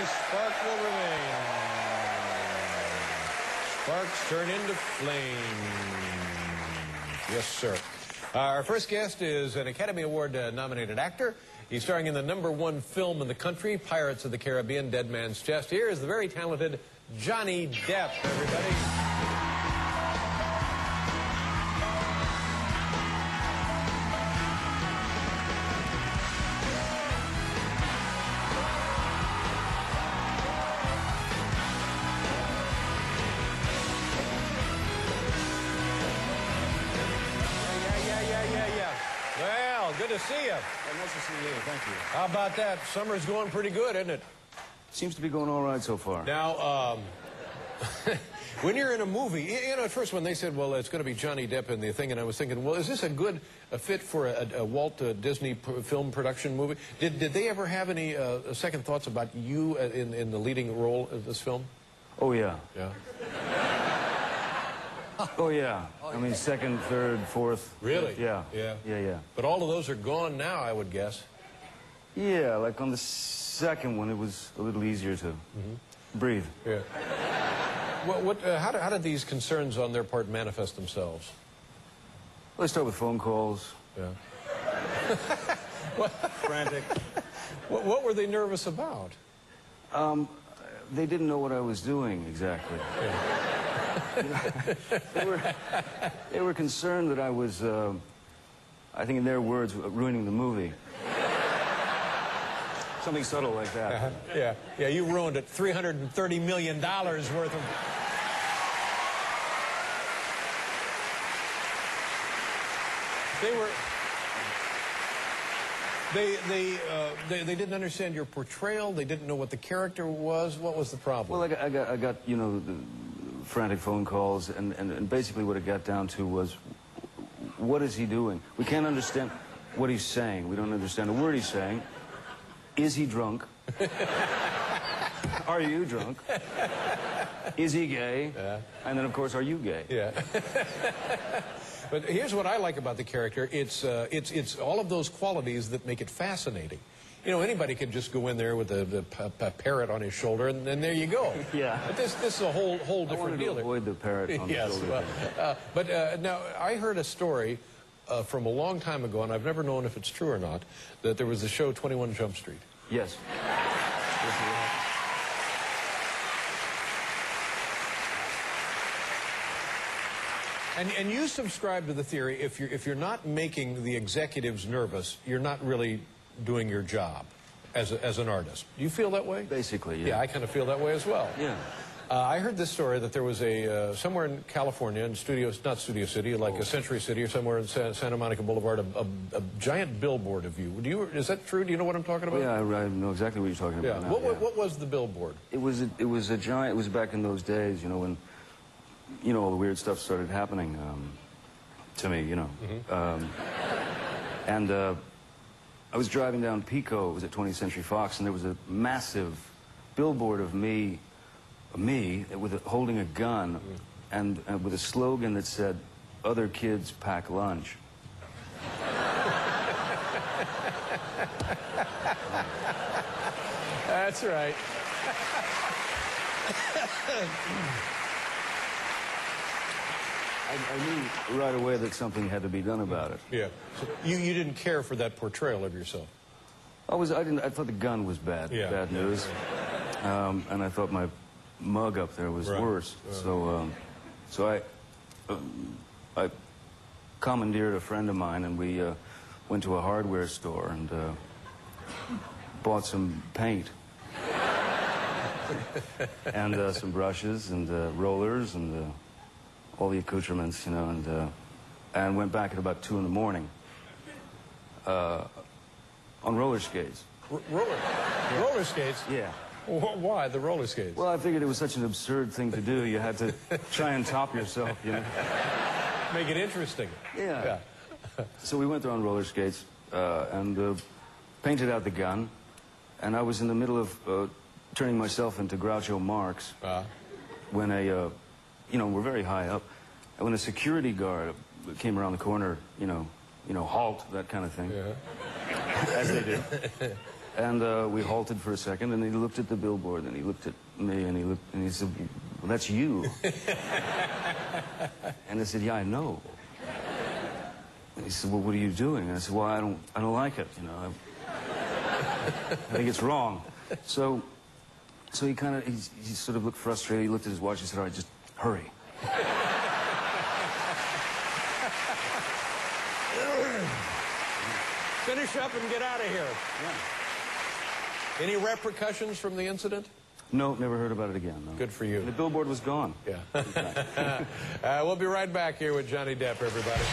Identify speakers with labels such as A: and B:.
A: spark will remain. Sparks turn into flame. Yes, sir. Our first guest is an Academy Award nominated actor. He's starring in the #1 film in the country, Pirates of the Caribbean, Dead Man's Chest. Here is the very talented Johnny Depp, everybody. Well, good to see you.
B: Well, nice to see you. Thank you.
A: How about that? Summer's going pretty good, isn't it?
B: Seems to be going all right so far.
A: Now, when you're in a movie, you know, at first when they said, well, it's going to be Johnny Depp in the thing, and I was thinking, well, is this a good fit for a Walt Disney film production movie? Did they ever have any second thoughts about you in the leading role of this film?
B: Oh, yeah.
A: Yeah.
B: Oh, yeah. I mean, second, third, fourth.
A: Really?
B: Yeah.
A: Yeah.
B: Yeah.
A: But all of those are gone now, I would guess.
B: Yeah, like on the second one, it was a little easier to breathe.
A: Yeah. Well, how did these concerns on their part manifest themselves?
B: Well, they start with phone calls.
A: Yeah.
B: Frantic.
A: What were they nervous about?
B: They didn't know what I was doing exactly.
A: Yeah.
B: They were concerned that I was, I think in their words, ruining the movie. Something subtle like that.
A: Yeah, you ruined it. $330 million worth of... They didn't understand your portrayal. They didn't know what the character was. What was the problem?
B: Well, I got you know, the frantic phone calls, and basically what it got down to was, what is he doing? We can't understand what he's saying. We don't understand a word he's saying. Is he drunk? Are you drunk? Is he gay?
A: Yeah.
B: And then, of course, are you gay?
A: Yeah. But here's what I like about the character. It's all of those qualities that make it fascinating. You know, anybody could just go in there with a parrot on his shoulder, and then there you go.
B: Yeah.
A: But this is a whole different deal.
B: I wanted to avoid the parrot on the shoulder.
A: Well, but now, I heard a story from a long time ago, and I've never known if it's true or not, that there was the show 21 Jump Street.
B: Yes.
A: And you subscribe to the theory, if you're not making the executives nervous, you're not really doing your job as an artist. Do you feel that way?
B: Basically, yeah.
A: Yeah, I kind of feel that way as well.
B: Yeah.
A: I heard this story that there was somewhere in California, in not Studio City, like a Century City or somewhere in Santa Monica Boulevard, a giant billboard of you. Is that true? Do you know what I'm talking about?
B: Yeah, I know exactly what you're talking about now.
A: What was the billboard?
B: It was a giant. It was back in those days, you know, when, you know, all the weird stuff started happening to me, you know. And I was driving down Pico. It was at 20th Century Fox, and there was a massive billboard of me holding a gun, and with a slogan that said, "Other kids pack lunch."
A: That's right.
B: I knew right away that something had to be done about it.
A: Yeah. So you didn't care for that portrayal of yourself.
B: I thought the gun was bad.
A: Yeah.
B: Bad news. And I thought my mug up there was worse. Right. So I commandeered a friend of mine, and we went to a hardware store and bought some paint and some brushes and rollers and all the accoutrements, you know, and went back at about 2 in the morning on roller skates.
A: Roller skates?
B: Yeah.
A: Why the roller skates?
B: Well, I figured it was such an absurd thing to do. You had to try and top yourself, you know.
A: Make it interesting.
B: Yeah. So we went there on roller skates and painted out the gun, and I was in the middle of turning myself into Groucho Marx when you know, we're very high up, and when a security guard came around the corner, you know, halt, that kind of thing, as they do. And we halted for a second, and he looked at the billboard, and he looked at me, and he said, well, that's you. And I said, yeah, I know. And he said, well, what are you doing? And I said, well, I don't like it, you know. I think it's wrong. So he he sort of looked frustrated. He looked at his watch. He said, all right, just hurry.
A: Finish up and get out of here.
B: Yeah.
A: Any repercussions from the incident?
B: No, never heard about it again. No.
A: Good for you.
B: The billboard was gone.
A: Yeah. We'll be right back here with Johnny Depp, everybody.